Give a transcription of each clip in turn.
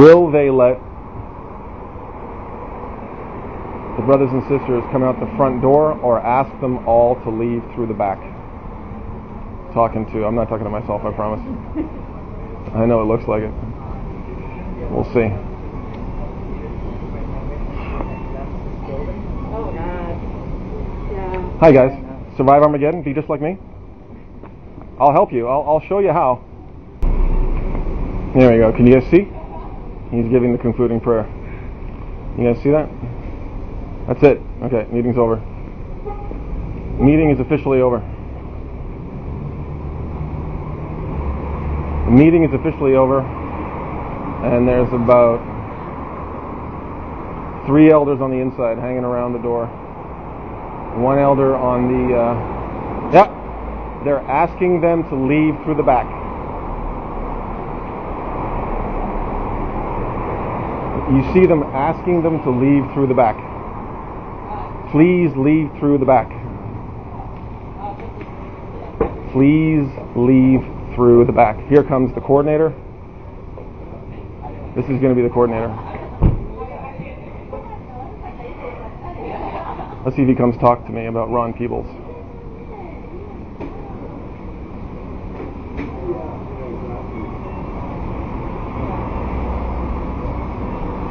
Will they let the brothers and sisters come out the front door, or ask them all to leave through the back? I'm not talking to myself, I promise. I know it looks like it. We'll see. Oh God. Yeah. Hi guys. Survive Armageddon? Be just like me? I'll help you. I'll show you how. There we go. Can you guys see? He's giving the concluding prayer. You guys see that? That's it. Okay, meeting's over. Meeting is officially over. The meeting is officially over, and there's about 3 elders on the inside hanging around the door. 1 elder on the... they're asking them to leave through the back. You see them asking them to leave through the back. Please leave through the back. Please leave through the back. Here comes the coordinator. This is going to be the coordinator. Let's see if he comes talk to me about Ron Peebles.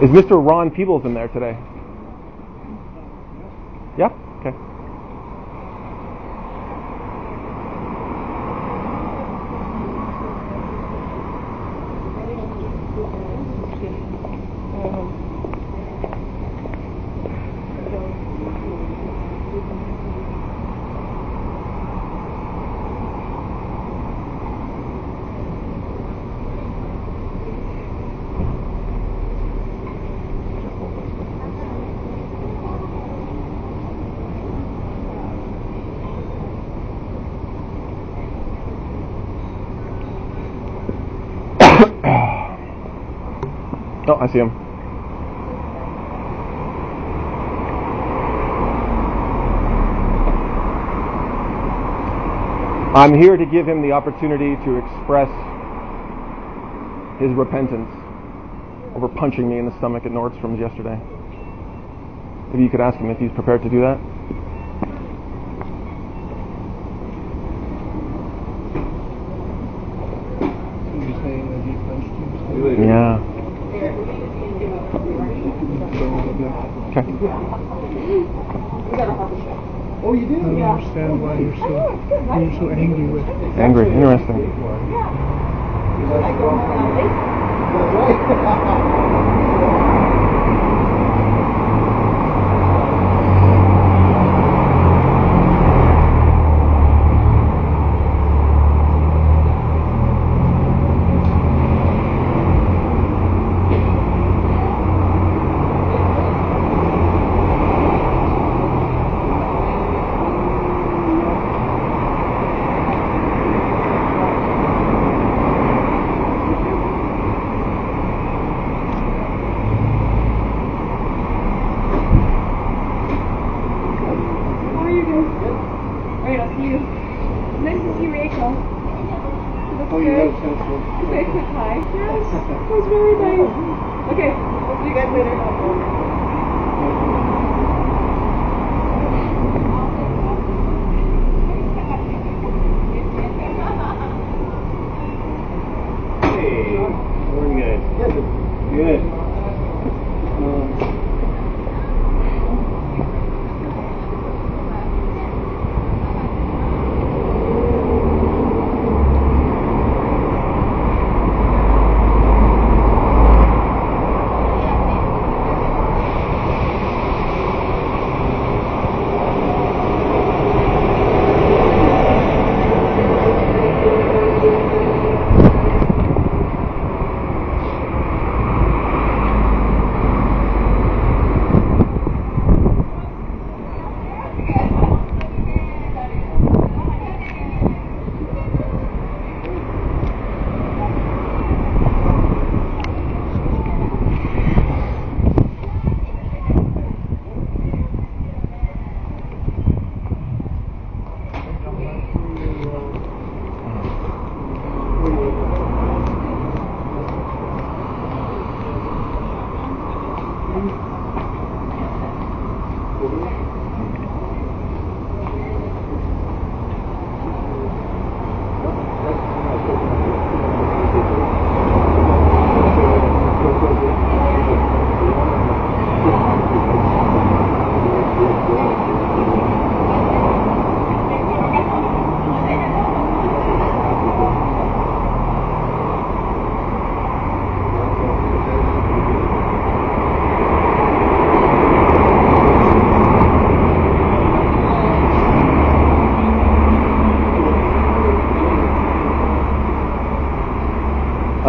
Is Mr. Ron Peebles in there today? Yep. Okay. Oh, I see him. I'm here to give him the opportunity to express his repentance over punching me in the stomach at Nordstrom's yesterday. Maybe you could ask him if he's prepared to do that. Yeah. Okay. Oh, you did? I don't understand why you're so angry with it. Angry, interesting.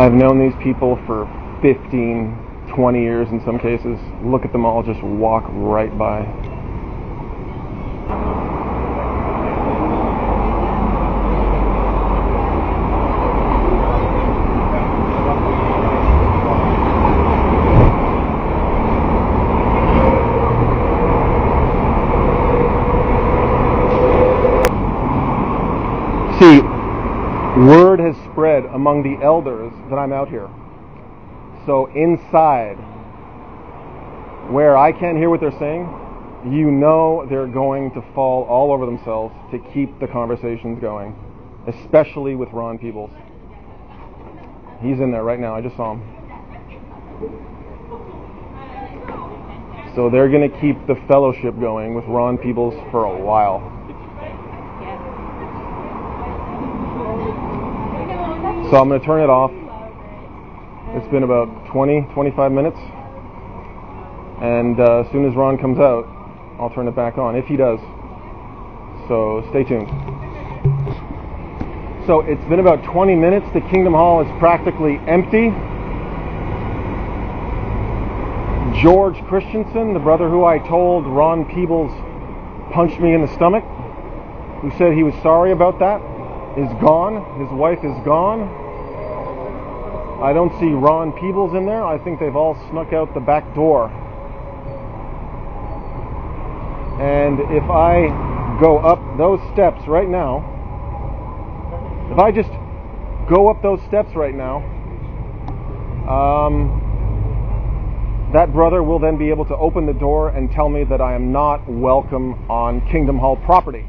I've known these people for 15, 20 years in some cases. Look at them all just walk right by. See, word has spread among the elders that I'm out here. So inside, where I can't hear what they're saying, you know they're going to fall all over themselves to keep the conversations going, especially with Ron Peebles. He's in there right now. I just saw him. So they're going to keep the fellowship going with Ron Peebles for a while. So I'm going to turn it off. It's been about 20, 25 minutes. And as soon as Ron comes out, I'll turn it back on, if he does. So stay tuned. So it's been about 20 minutes. The Kingdom Hall is practically empty. George Christensen, the brother who I told Ron Peebles punched me in the stomach, who said he was sorry about that, is gone. His wife is gone. I don't see Ron Peebles in there. I think they've all snuck out the back door. And if I go up those steps right now, if I just go up those steps right now, that brother will then be able to open the door and tell me that I am not welcome on Kingdom Hall property.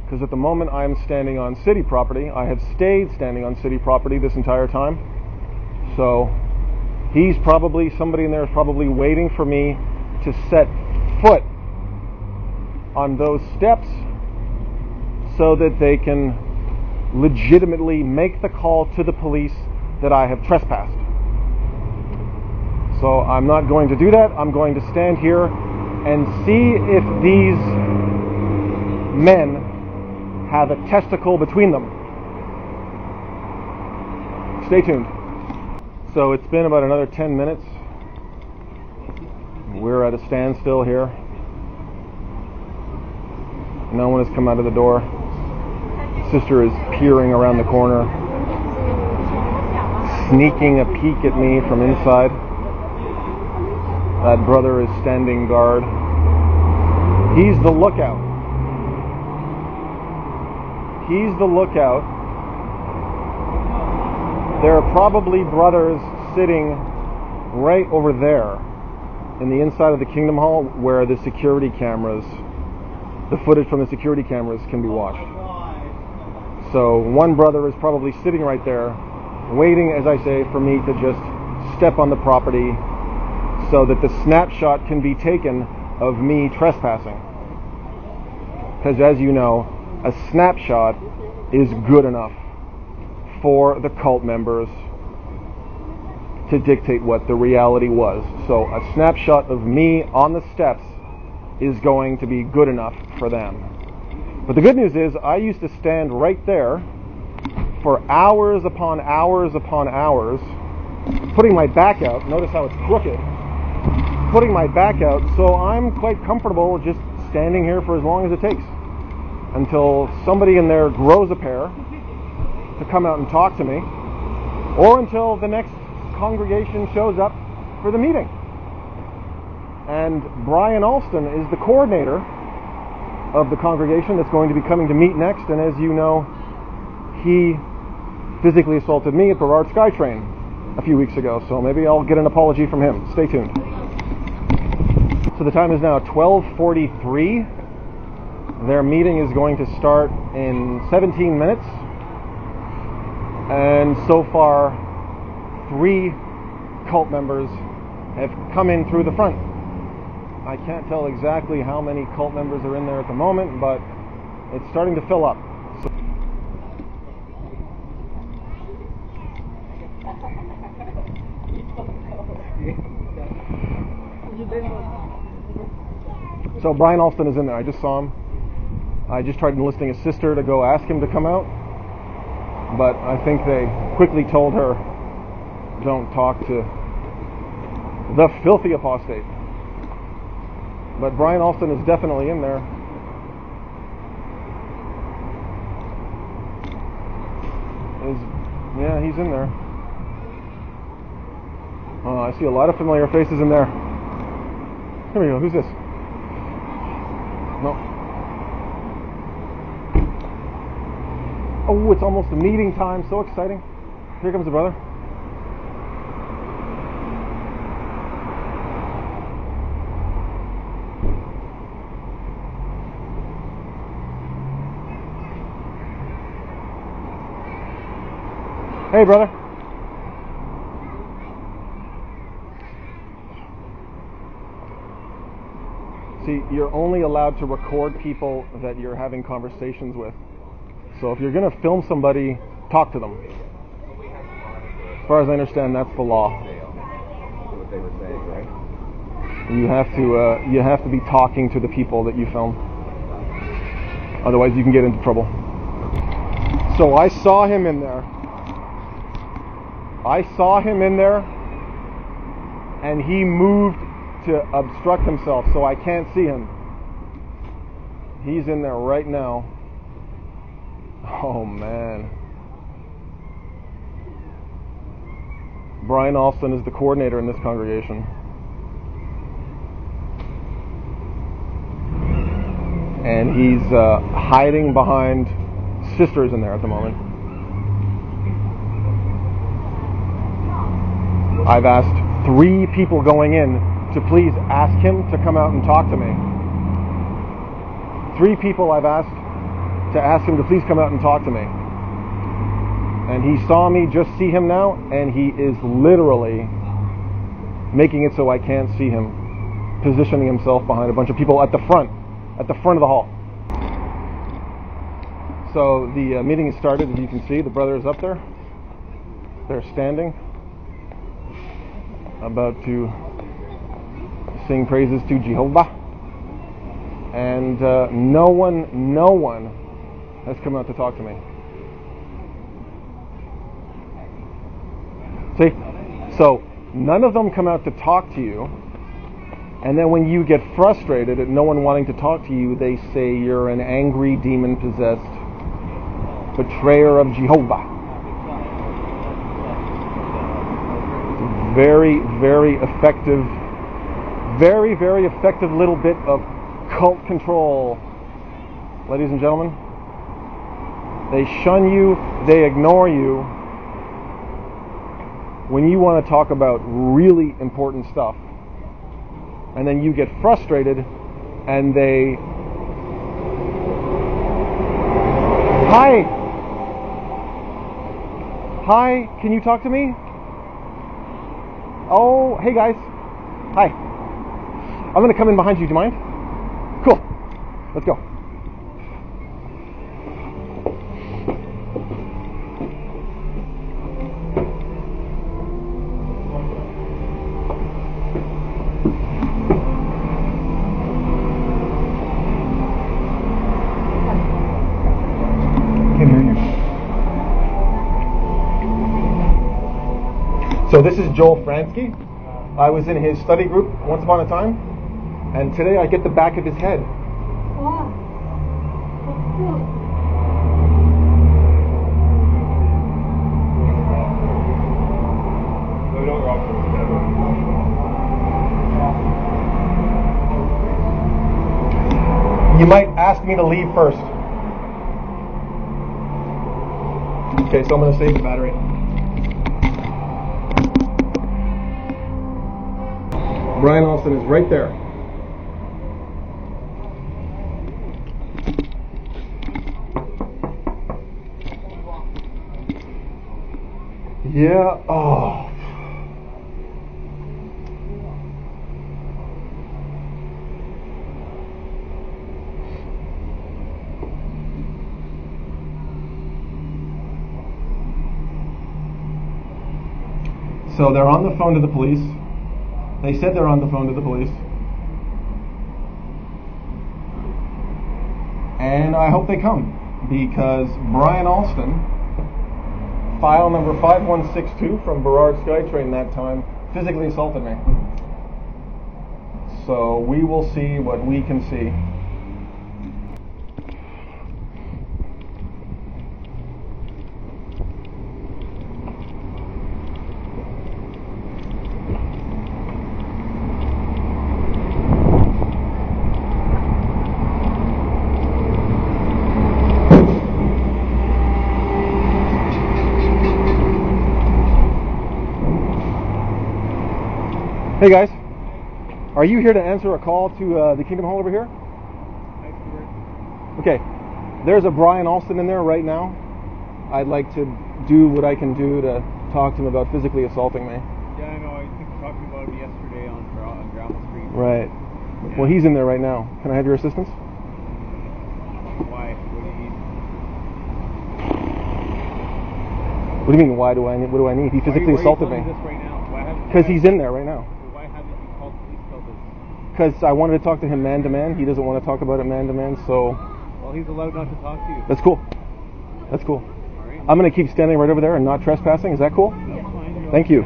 Because at the moment I am standing on city property. I have stayed standing on city property this entire time. So he's probably, somebody in there is probably waiting for me to set foot on those steps so that they can legitimately make the call to the police that I have trespassed. So I'm not going to do that. I'm going to stand here and see if these men have a testicle between them. Stay tuned. So it's been about another 10 minutes. We're at a standstill here. No one has come out of the door. Sister is peering around the corner, sneaking a peek at me from inside. That brother is standing guard. He's the lookout. He's the lookout. There are probably brothers sitting right over there in the inside of the Kingdom Hall where the security cameras, the footage from the security cameras can be watched. So one brother is probably sitting right there waiting, as I say, for me to just step on the property so that the snapshot can be taken of me trespassing. Because as you know, a snapshot is good enough for the cult members to dictate what the reality was. So a snapshot of me on the steps is going to be good enough for them. But the good news is I used to stand right there for hours upon hours upon hours, putting my back out. Notice how it's crooked. Putting my back out, so I'm quite comfortable just standing here for as long as it takes until somebody in there grows a pair to come out and talk to me, or until the next congregation shows up for the meeting. And Brian Alston is the coordinator of the congregation that's going to be coming to meet next, and as you know, he physically assaulted me at Brevard SkyTrain a few weeks ago, so maybe I'll get an apology from him. Stay tuned. So the time is now 12:43. Their meeting is going to start in 17 minutes. And so far, 3 cult members have come in through the front. I can't tell exactly how many cult members are in there at the moment, but it's starting to fill up. So Brian Alston is in there. I just saw him. I just tried enlisting a sister to go ask him to come out, but I think they quickly told her don't talk to the filthy apostate. But Brian Alston is definitely in there. Yeah, he's in there. Oh, I see a lot of familiar faces in there. Here we go. Who's this? No. Oh, it's almost the meeting time. So exciting. Here comes the brother. Hey, brother. See, you're only allowed to record people that you're having conversations with. So if you're going to film somebody, talk to them. As far as I understand, that's the law. What they were saying, right? You have to be talking to the people that you film. Otherwise, you can get into trouble. So I saw him in there. And he moved to obstruct himself, so I can't see him. He's in there right now. Oh man. Brian Alston is the coordinator in this congregation. And he's hiding behind sisters in there at the moment. I've asked 3 people going in to please ask him to come out and talk to me. 3 people I've asked to ask him to please come out and talk to me. And he saw me just see him now, and he is literally making it so I can't see him, positioning himself behind a bunch of people at the front of the hall. So the meeting has started, as you can see. The brother is up there. They're standing, about to sing praises to Jehovah. And no one has come out to talk to me. See? So none of them come out to talk to you, and then when you get frustrated at no one wanting to talk to you, they say you're an angry, demon-possessed betrayer of Jehovah. Very, very effective, very, very effective little bit of cult control. Ladies and gentlemen, they shun you, they ignore you when you want to talk about really important stuff. And then you get frustrated and they... Hi, can you talk to me? Oh, hey guys. Hi. I'm going to come in behind you, do you mind? Cool. Let's go. So this is Joel Fransky. I was in his study group once upon a time, and today I get the back of his head. Oh, that's cool. You might ask me to leave first. Okay, so I'm going to save the battery. Brian Alston is right there. Yeah, oh. So they're on the phone to the police. They said they're on the phone to the police. And I hope they come, because Brian Alston File number 5162 from Burrard SkyTrain that time physically assaulted me. So we will see what we can see. Hey guys, are you here to answer a call to the Kingdom Hall over here? Okay, there's a Brian Alston in there right now. I'd like to do what I can do to talk to him about physically assaulting me. Yeah, I know. I think you talked about him yesterday on Gravel Street. Right. Yeah. Well, he's in there right now. Can I have your assistance? Why? What do you need? What do you mean? What do I need? He physically assaulted me. Why are you telling me this right now? Because he's in there right now. Why haven't you called police till this? Because I wanted to talk to him man to man. He doesn't want to talk about it man to man, so... Well, he's allowed not to talk to you. That's cool. That's cool. All right. I'm going to keep standing right over there and not trespassing. Is that cool? That's fine. Thank you.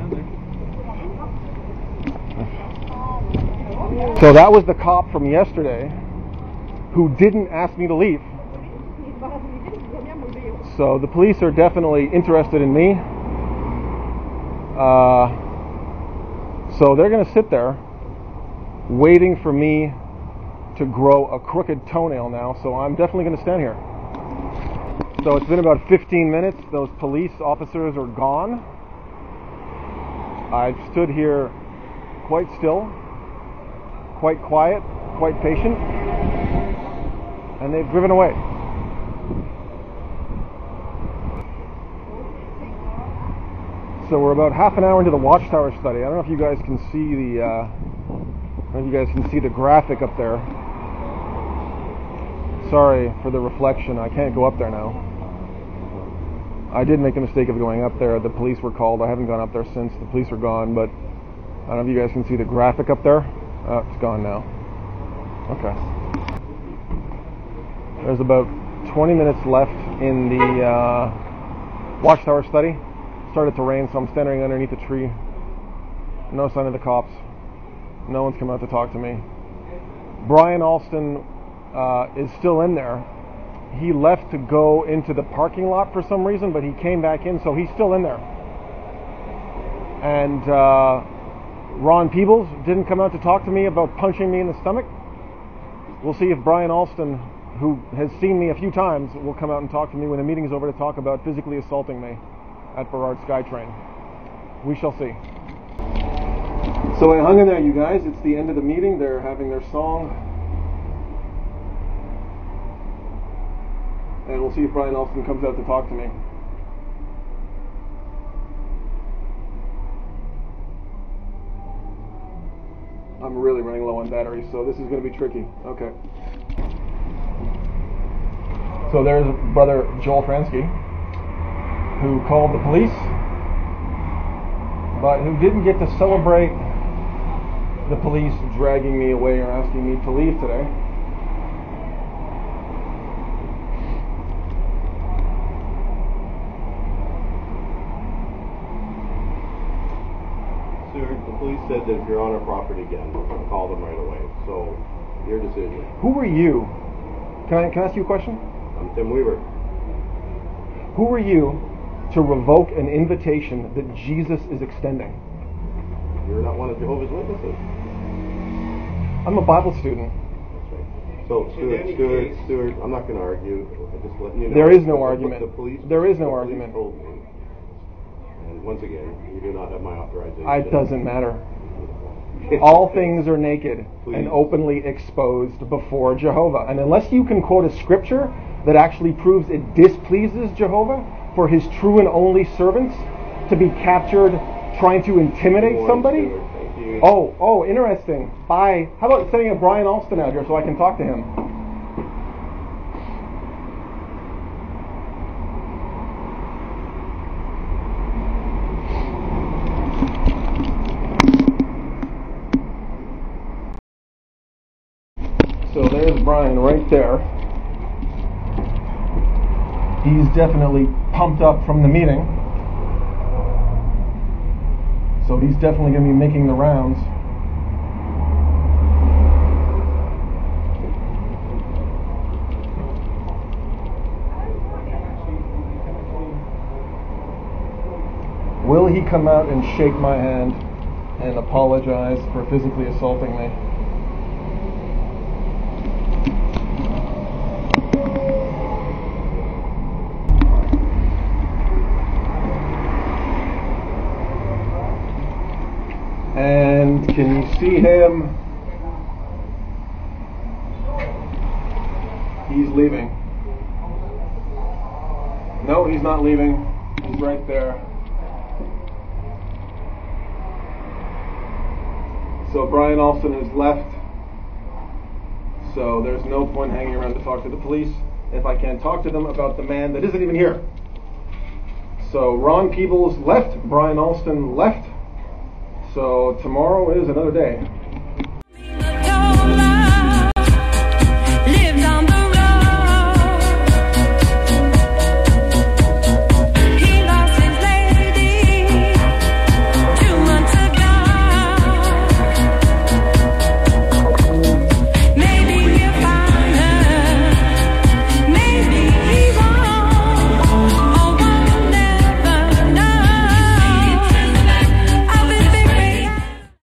So that was the cop from yesterday who didn't ask me to leave. So the police are definitely interested in me. So they're going to sit there waiting for me to grow a crooked toenail now. So I'm definitely going to stand here. So it's been about 15 minutes. Those police officers are gone. I've stood here quite still, quite quiet, quite patient, and they've driven away. So we're about half an hour into the watchtower study. I don't know if you guys can see the graphic up there. Sorry for the reflection. I can't go up there now. I did make the mistake of going up there. The police were called. I haven't gone up there since. The police are gone, but I don't know if you guys can see the graphic up there. Oh, it's gone now. Okay. There's about 20 minutes left in the watchtower study. Started to rain, so I'm standing underneath a tree. No sign of the cops. No one's come out to talk to me. Brian Alston is still in there. He left to go into the parking lot for some reason, but he came back in, so he's still in there. And Ron Peebles didn't come out to talk to me about punching me in the stomach. We'll see if Brian Alston, who has seen me a few times, will come out and talk to me when the meeting's over to talk about physically assaulting me at Burrard SkyTrain. We shall see. So I hung in there, you guys. It's the end of the meeting. They're having their song. And we'll see if Brian Alston comes out to talk to me. I'm really running low on battery, so this is going to be tricky. Okay. So there's Brother Joel Fransky, who called the police, but who didn't get to celebrate the police dragging me away or asking me to leave today. Sir, the police said that if you're on our property again, call them right away. So, your decision. Who are you? Can I ask you a question? I'm Tim Weaver. Who are you to revoke an invitation that Jesus is extending? You're not one of Jehovah's Witnesses. I'm a Bible student. That's right. So, Stuart, I'm not going to argue. I'm just letting you know. There is no argument. The police. There is no the argument. Police told me. And once again, you do not have my authorization. It doesn't matter. All things are naked Please. and openly exposed before Jehovah. And unless you can quote a scripture that actually proves it displeases Jehovah for his true and only servants to be captured trying to intimidate somebody. Stuart. Thank you. Oh, interesting. Bye. How about sending a Brian Alston out here so I can talk to him? So there's Brian right there. He's definitely pumped up from the meeting. So he's definitely going to be making the rounds. Will he come out and shake my hand and apologize for physically assaulting me? And can you see him? He's leaving. No, he's not leaving. He's right there. So Brian Alston has left. So there's no point hanging around to talk to the police if I can't talk to them about the man that isn't even here. So Ron Peebles left. Brian Alston left. So tomorrow is another day.